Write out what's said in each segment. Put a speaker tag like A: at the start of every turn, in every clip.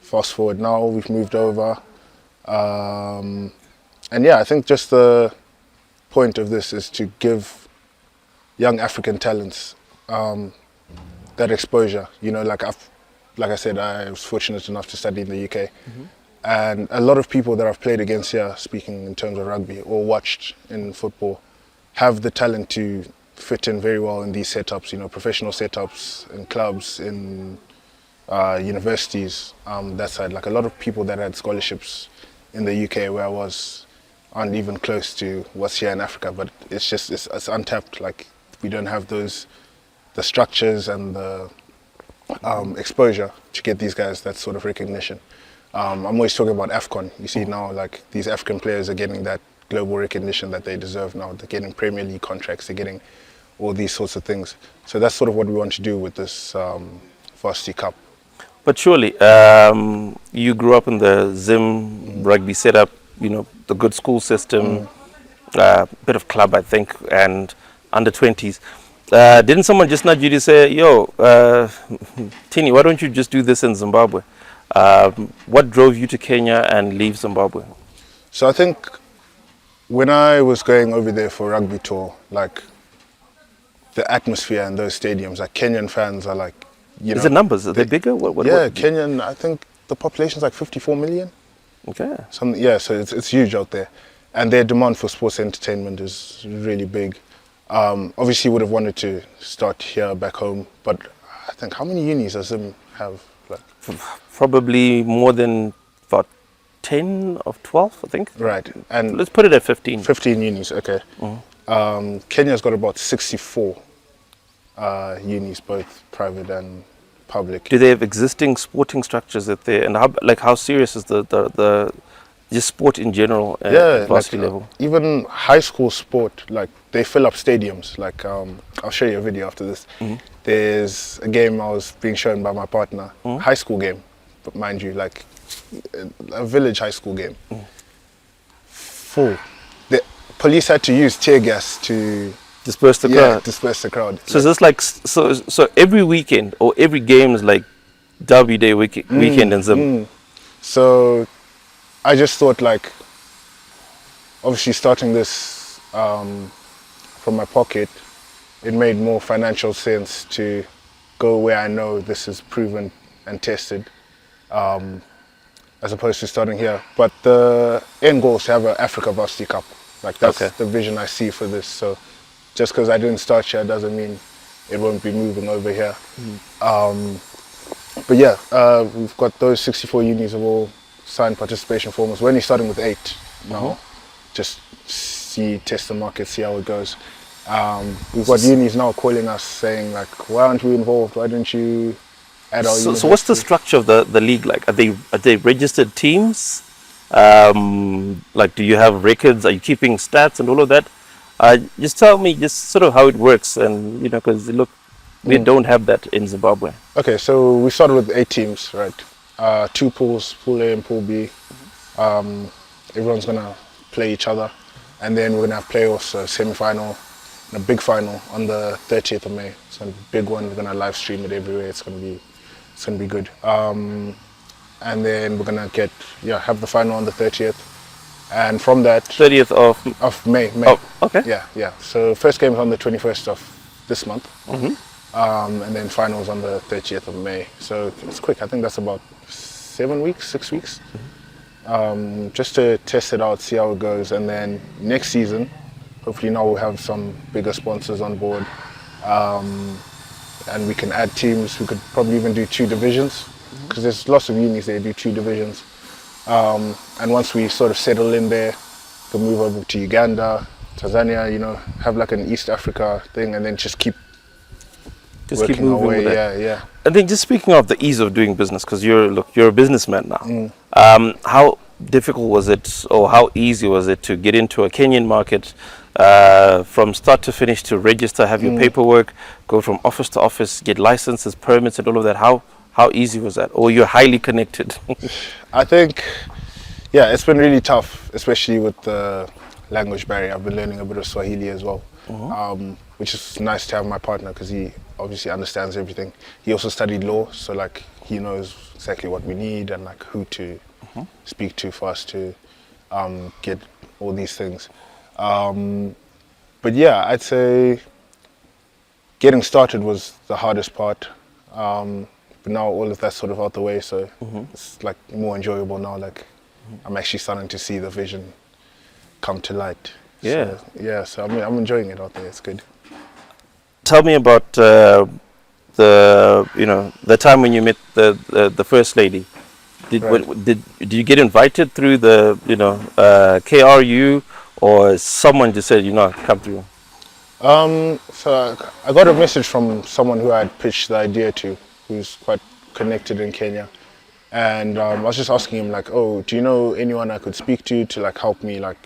A: Fast forward now, we've moved over. And yeah, I think just the point of this is to give young African talents that exposure. You know, like I said, I was fortunate enough to study in the UK. And a lot of people that I've played against here, speaking in terms of rugby or watched in football, have the talent to fit in very well in these setups, you know, professional setups in clubs, in universities, that side. Like a lot of people that had scholarships in the UK where I was aren't even close to what's here in Africa, but it's just, it's untapped. Like we don't have the structures and the exposure to get these guys that sort of recognition. I'm always talking about AFCON. You see now, like these African players are getting that global recognition that they deserve now. They're getting Premier League contracts, they're getting all these sorts of things. So that's sort of what we want to do with this Varsity Cup.
B: But surely, you grew up in the Zim rugby setup, you know, the good school system, bit of club, I think, and under 20s. Didn't someone just nudge you to say, yo, Tini, why don't you just do this in Zimbabwe? What drove you to Kenya and leave Zimbabwe?
A: So I think when I was going over there for rugby tour, like the atmosphere in those stadiums, like Kenyan fans are like, you know.
B: Is it numbers? Are they bigger? What?
A: Kenyan, I think the population's like 54 million.
B: Okay.
A: So it's huge out there. And their demand for sports entertainment is really big. Obviously would have wanted to start here back home, but I think how many unis does Zim have? Like
B: probably more than about 10 or 12, I think.
A: Right. And
B: let's put it at 15.
A: 15 unis, okay. Kenya's got about 64 unis, both private and public.
B: Do they have existing sporting structures that they, and how serious is the just sport in general at varsity level?
A: Even high school sport, like they fill up stadiums. Like I'll show you a video after this. There's a game I was being shown by my partner, high school game, but mind you, like a village high school game. Full. The police had to use tear gas to
B: disperse the crowd.
A: Yeah, disperse the crowd.
B: So is this like so every weekend or every game is like Derby Day weekend in Zim?
A: So I just thought, like, obviously starting this from my pocket, it made more financial sense to go where I know this is proven and tested, as opposed to starting here. But the end goal is to have an Africa Varsity Cup. Like that's the vision I see for this. So just because I didn't start here doesn't mean it won't be moving over here. But yeah, we've got those 64 unis have all signed participation forms. We're only starting with 8 now. Just test the market, see how it goes. We've got unis now calling us saying like, why aren't we involved? Why don't you add our
B: So what's the structure of the league like? Are they registered teams? Like, do you have records? Are you keeping stats and all of that? Just tell me just sort of how it works, and you know, because look, we don't have that in Zimbabwe. Okay,
A: so we started with 8 teams, right? 2 pools, Pool A and Pool B. Everyone's gonna play each other, and then we're gonna have playoffs, a semi-final, and a big final on the 30th of May. It's gonna be a big one. We're gonna live stream it everywhere. It's gonna be good. And then we're gonna have the final on the 30th, and from that
B: 30th
A: of May.
B: Oh, okay.
A: Yeah. So first game is on the 21st of this month, and then finals on the 30th of May. So it's quick. I think that's about 6 weeks, just to test it out, see how it goes, and then next season, hopefully now we'll have some bigger sponsors on board, and we can add teams. We could probably even do 2 divisions, because there's lots of unis they do 2 divisions, and once we sort of settle in there, we'll move over to Uganda, Tanzania, you know, have like an East Africa thing, and then just keep moving away. Yeah.
B: And then just speaking of the ease of doing business, because you're a businessman now. How difficult was it, or how easy was it to get into a Kenyan market from start to finish, to register, have your paperwork, go from office to office, get licenses, permits, and all of that? How easy was that? Or you're highly connected?
A: I think, yeah, it's been really tough, especially with the language barrier. I've been learning a bit of Swahili as well, which is nice to have my partner, because he obviously understands everything. He also studied law, so like he knows exactly what we need and like who to speak to for us to get all these things. But yeah, I'd say getting started was the hardest part. But now all of that's sort of out the way, so it's like more enjoyable now. Like I'm actually starting to see the vision come to light.
B: Yeah.
A: So, yeah. So I'm enjoying it out there. It's good.
B: Tell me about the time when you met the first lady.
A: Right.
B: Did you get invited through the KRU, or someone just said come through?
A: So I got a message from someone who I had pitched the idea to, who's quite connected in Kenya, and I was just asking him like, oh, do you know anyone I could speak to like help me like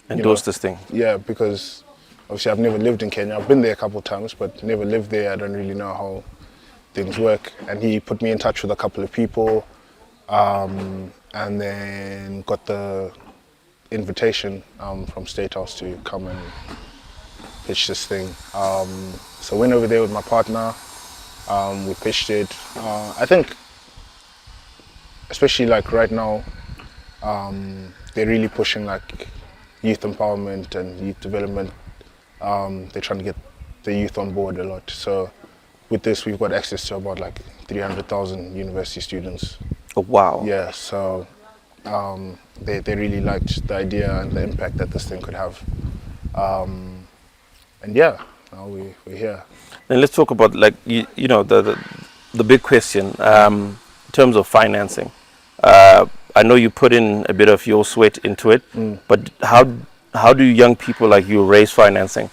B: Endorse this thing.
A: Yeah, because obviously I've never lived in Kenya. I've been there a couple of times, but never lived there. I don't really know how things work. And he put me in touch with a couple of people, and then got the invitation from State House to come and pitch this thing. So I went over there with my partner. We pitched it. I think, especially like right now, they're really pushing like youth empowerment and youth development. They're trying to get the youth on board a lot. So with this, we've got access to about like 300,000 university students.
B: Oh, wow.
A: Yeah, so they really liked the idea and the impact that this thing could have. And yeah, now we're here.
B: And let's talk about like the big question in terms of financing. I know you put in a bit of your sweat into it, but how do young people like you raise financing?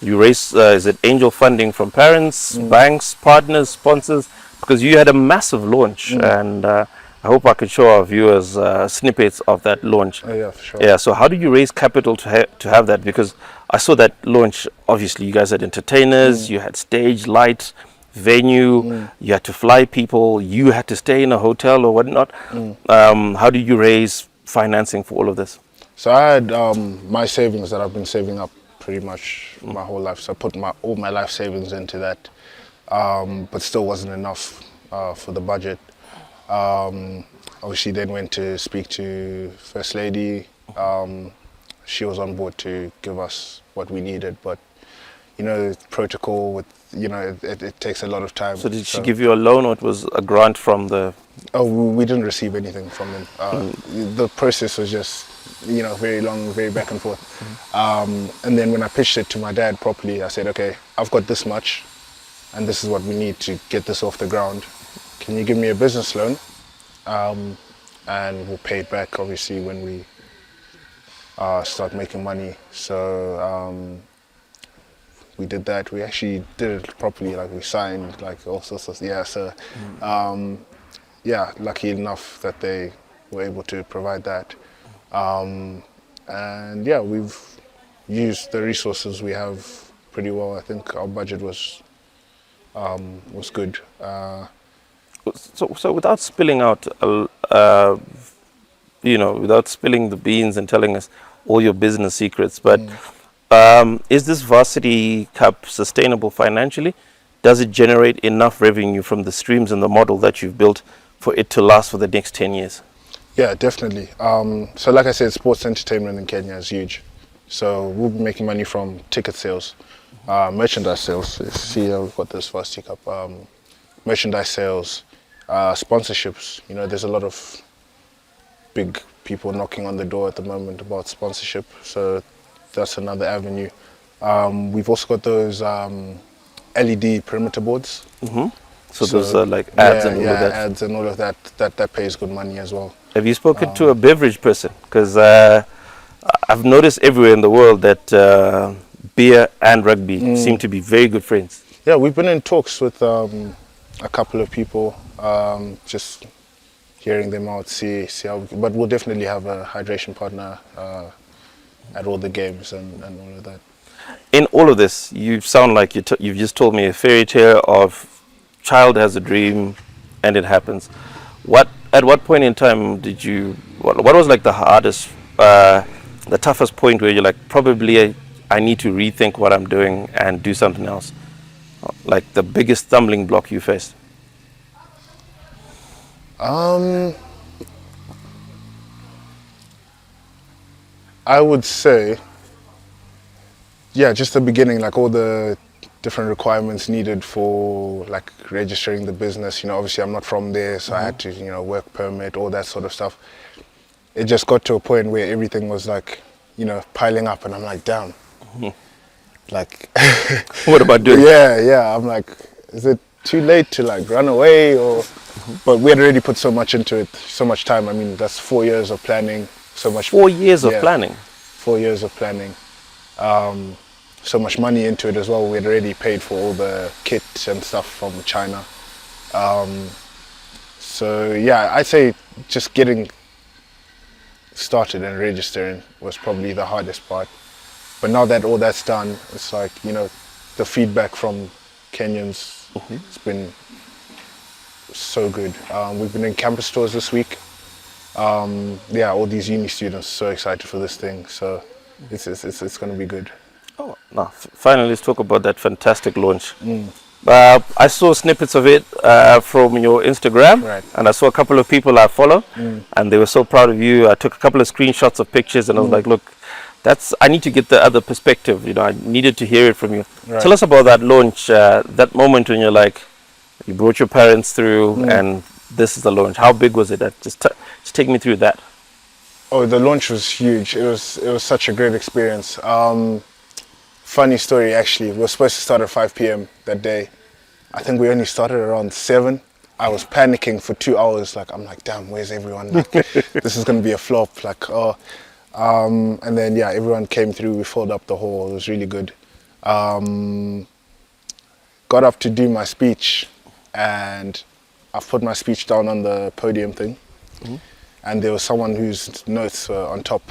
B: You raise is it angel funding from parents, banks, partners, sponsors? Because you had a massive launch, and I hope I could show our viewers snippets of that launch.
A: Oh, yeah, for sure.
B: Yeah. So how do you raise capital to have that? Because I saw that launch. Obviously, you guys had entertainers, you had stage, lights, venue, you had to fly people, you had to stay in a hotel or whatnot. How do you raise financing for all of this?
A: So I had my savings that I've been saving up pretty much my whole life. So I put all my life savings into that, but still wasn't enough for the budget. Obviously then went to speak to First Lady. She was on board to give us what we needed, but protocol with it takes a lot of time.
B: So did she give you a loan, or it was a grant from the?
A: Oh, we didn't receive anything from them. The process was just very long, very back and forth. And then when I pitched it to my dad properly, I said, okay, I've got this much, and this is what we need to get this off the ground. Can you give me a business loan? And we'll pay it back obviously when we start making money. So we did that. We actually did it properly. Like we signed like all sorts of So lucky enough that they were able to provide that. And yeah, we've used the resources we have pretty well. I think our budget was good.
B: So without spilling out, without spilling the beans and telling us all your business secrets, but is this Varsity Cup sustainable financially? Does it generate enough revenue from the streams and the model that you've built for it to last for the next 10 years?
A: Yeah, definitely. So like I said, sports entertainment in Kenya is huge. So we'll be making money from ticket sales, merchandise sales. See, we've got this Varsity Cup. Merchandise sales, sponsorships. There's a lot of big people knocking on the door at the moment about sponsorship. So that's another avenue. We've also got those LED perimeter boards.
B: So those are like ads and all of that.
A: Ads and all of that. That pays good money as well.
B: Have you spoken to a beverage person? Because I've noticed everywhere in the world that beer and rugby seem to be very good friends.
A: Yeah, we've been in talks with a couple of people, just hearing them out, see how. But we'll definitely have a hydration partner at all the games and all of that.
B: In all of this, you sound like you've just told me a fairy tale of child has a dream and it happens. At what point in time did you, what was like the hardest, the toughest point where you're like, probably I need to rethink what I'm doing and do something else? Like the biggest stumbling block you faced?
A: I would say, yeah, just the beginning, like all the different requirements needed for like registering the business. Obviously I'm not from there, so I had to, work permit, all that sort of stuff. It just got to a point where everything was like, piling up, and I'm like, damn. Like,
B: what about doing?
A: Yeah. I'm like, is it too late to like run away or? But we had already put so much into it, so much time. I mean, that's 4 years of planning, so much.
B: 4 years of planning.
A: 4 years of planning. So much money into it as well. We had already paid for all the kit and stuff from China. So yeah, I'd say just getting started and registering was probably the hardest part. But now that all that's done, it's like, the feedback from Kenyans, it's been so good. We've been in campus tours this week. All these uni students are so excited for this thing. So it's going to be good.
B: Oh, now finally, let's talk about that fantastic launch. I saw snippets of it from your Instagram,
A: Right.
B: and I saw a couple of people I follow, and they were so proud of you. I took a couple of screenshots of pictures, and I was like, look, I need to get the other perspective. I needed to hear it from you.
A: Right.
B: Tell us about that launch, that moment when you're like, you brought your parents through, and this is the launch. How big was it? Just take me through that.
A: Oh, the launch was huge. It was such a great experience. Funny story, actually. We were supposed to start at 5 p.m. that day. I think we only started around 7. I was panicking for 2 hours. Like, I'm like, damn, where's everyone? Like, this is going to be a flop. Like, and then, yeah, everyone came through. We filled up the hall. It was really good. Got up to do my speech, and I put my speech down on the podium thing. And there was someone whose notes were on top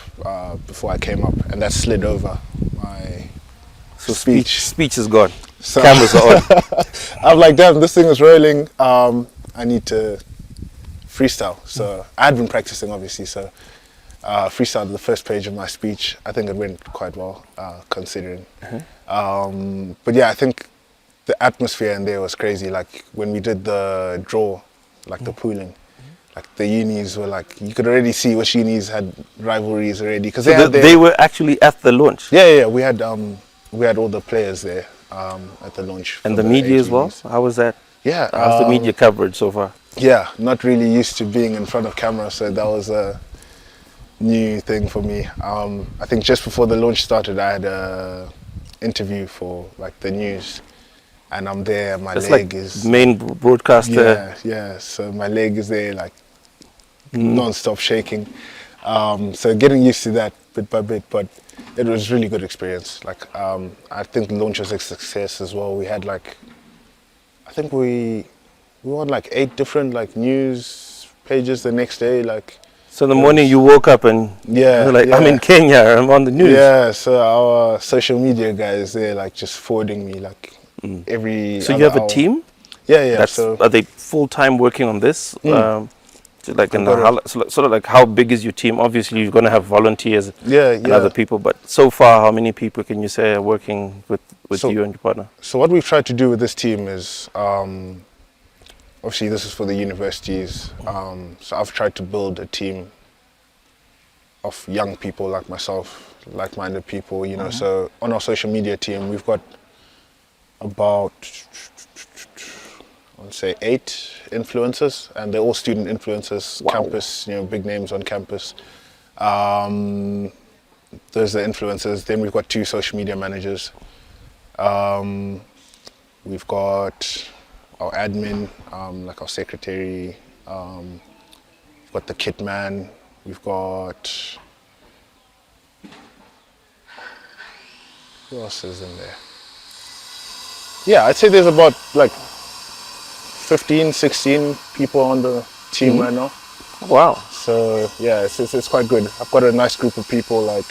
A: before I came up, and that slid over my
B: Speech is gone.
A: So
B: Cameras are on.
A: I'm like, damn, this thing is rolling. I need to freestyle. So I had been practicing, obviously. So freestyled the first page of my speech. I think it went quite well, considering. But yeah, I think the atmosphere in there was crazy. Like when we did the draw, like the pooling. Like the unis were like, you could already see which unis had rivalries already, because
B: They were actually at the launch.
A: Yeah. We had all the players there at the launch.
B: And the media as well.
A: unis.
B: How was that?
A: Yeah.
B: How's the media coverage so far?
A: Yeah, not really used to being in front of camera, so that was a new thing for me. I think just before the launch started, I had a interview for like the news, and I'm there. My
B: It's
A: leg
B: like
A: is
B: main broadcaster.
A: yeah. So my leg is there, like non-stop shaking. So getting used to that bit by bit, but it was really good experience. Like I think the launch was a success as well. We had like, I think we won like 8 different like news pages the next day. Like,
B: So in the morning you woke up and you're like, I'm in Kenya, I'm on the news.
A: Yeah, so our social media guys, they're like just forwarding me like every.
B: So you have
A: hour.
B: a team?
A: Yeah.
B: Are they full-time working on this? Like sort of like, how big is your team? Obviously you're going to have volunteers and other people, but so far how many people can you say are working with you and your partner?
A: So what we've tried to do with this team is, obviously this is for the universities, so I've tried to build a team of young people like myself, like-minded people, so on our social media team we've got about, I would say 8 influencers, and they're all student influencers.
B: Wow.
A: Campus, big names on campus. Those are the influencers. Then we've got 2 social media managers. We've got our admin, like our secretary. We've got the kit man. We've got, who else is in there? Yeah, I'd say there's about like 15, 16 people on the team right now.
B: Wow.
A: So yeah, it's quite good. I've got a nice group of people, like,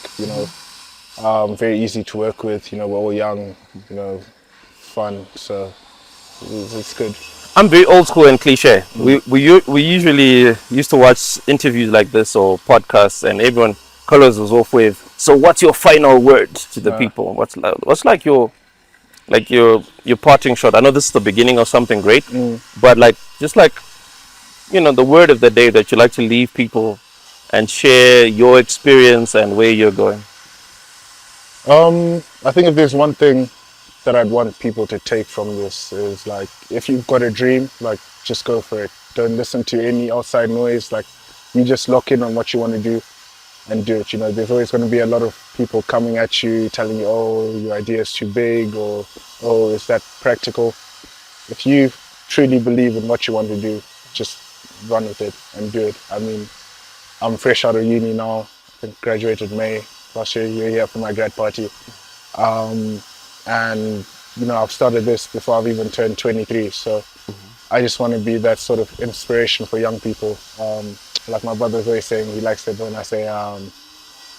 A: very easy to work with. We're all young, fun. So it's good.
B: I'm very old school and cliche. We usually used to watch interviews like this or podcasts, and everyone colors was off with, so what's your final word to the people? What's like your parting shot? I know this is the beginning of something great, but like, just like the word of the day that you like to leave people and share your experience and where you're going?
A: I think if there's one thing that I'd want people to take from this is like, if you've got a dream, like just go for it. Don't listen to any outside noise. Like, you just lock in on what you want to do and do it. There's always going to be a lot of people coming at you, telling you, oh, your idea is too big, or oh, is that practical? If you truly believe in what you want to do, just run with it and do it. I mean, I'm fresh out of uni now. I think graduated May last year. You're here for my grad party. And I've started this before I've even turned 23. So I just want to be that sort of inspiration for young people. Like my brother's always saying, he likes it when I say,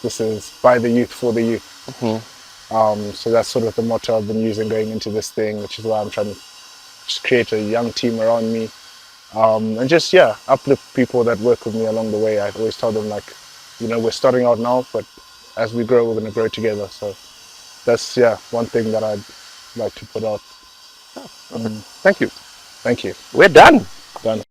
A: this is by the youth for the youth. So that's sort of the motto I've been using going into this thing, which is why I'm trying to just create a young team around me. And just, uplift people that work with me along the way. I always tell them, like, we're starting out now, but as we grow, we're going to grow together. So that's, one thing that I'd like to put out.
B: Thank you.
A: Thank you.
B: We're done.
A: Done.